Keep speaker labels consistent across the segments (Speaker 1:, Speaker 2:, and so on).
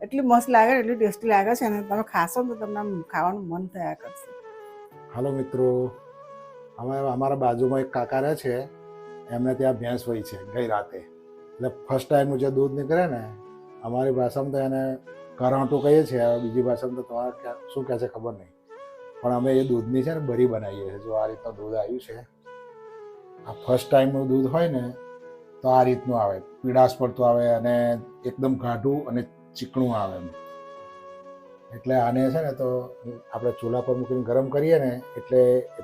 Speaker 1: એટલી મસ્ત લાગે ને, એટલી ટેસ્ટી લાગે છે ને, તમે ખાશો ને તો તમને આમ ખાવાનું મન થયા કરશે.
Speaker 2: હાલો મિત્રો, અમારા બાજુમાં એક કાકા રહે છે, એમને ત્યાં ભેંસ હોય છે ગઈ રાતે. એટલે ફર્સ્ટ ટાઈમનું જે દૂધ નીકળે ને, અમારી ભાષામાં તો એને કરાંટું કહીએ છીએ, હવે બીજી ભાષામાં તો તમારે શું કહે છે ખબર નહીં, પણ અમે એ દૂધની છે ને બરી બનાવીએ છીએ. જો આ રીતનું દૂધ આવ્યું છે, આ ફર્સ્ટ ટાઈમનું દૂધ હોય ને તો આ રીતનું આવે, પીળાશ પડતું આવે અને એકદમ ગાઢું અને ચીકણું આવે. એટલે આને છે ને તો આપણે ચૂલા પર મૂકીને ગરમ કરીએ ને એટલે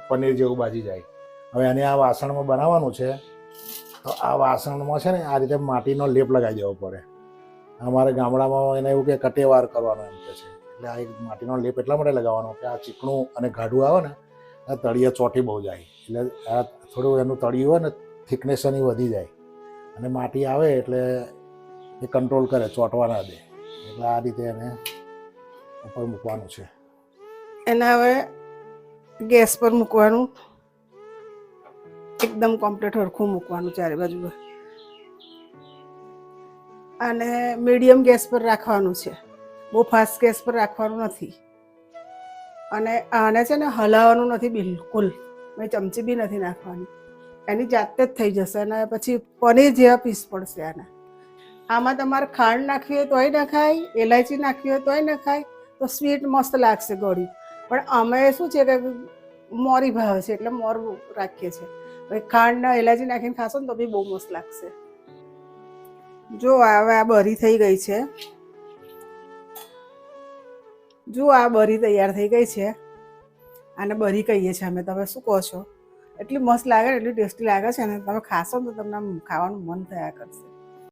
Speaker 2: પનીર જેવું બાજી જાય. હવે આને આ વાસણમાં બનાવવાનું છે, તો આ વાસણમાં છે ને આ રીતે માટીનો લેપ લગાવી દેવો પડે. અમારે ગામડામાં એને એવું કે કટેવાર કરવાનો એમ કે છે. એટલે આ એક માટીનો લેપ એટલા માટે લગાવવાનો કે આ ચીકણું અને ગાઢું આવે ને આ તળિયે ચોંટી બહુ જાય. એટલે આ થોડું એનું તળિયું હોય ને થિકનેસ એની વધી જાય અને માટી આવે એટલે એ કંટ્રોલ કરે, ચોંટવા ના દે. એટલે આ રીતે એને ઉપર મૂકવાનું છે.
Speaker 1: એને હવે ગેસ પર મૂકવાનું, એકદમ કમ્પ્લીટ હરખું મૂકવાનું ચારે બાજુ, અને મીડિયમ ગેસ પર રાખવાનું છે, બહુ ફાસ્ટ ગેસ પર રાખવાનું નથી. અને આને છે ને હલાવવાનું નથી બિલકુલ, મેં ચમચી બી નથી નાખવાની, એની જાતે જ થઈ જશે. અને પછી પનીર જેવા પીસ પડશે આના. આમાં તમારે ખાંડ નાખવી હોય તોય નખાય, એલાયચી નાખવી હોય તોય નખાય, તો સ્વીટ મસ્ત લાગશે ગળ્યું. પણ અમે શું છે કે મોરી ભાવે છે એટલે મોર રાખીએ છીએ. ખાંડ ને એલાયચી નાખીને ખાશો ને તો બી બહુ મસ્ત લાગશે. જો હવે આ બરી થઈ ગઈ છે, જો આ બરી તૈયાર થઈ ગઈ છે. આને બરી કહીએ છીએ અમે, તમે શું કહો છો? એટલી મસ્ત લાગે ને, એટલી ટેસ્ટી લાગે છે ને, તમે ખાશો ને તો તમને આમ ખાવાનું મન થયા કરશે.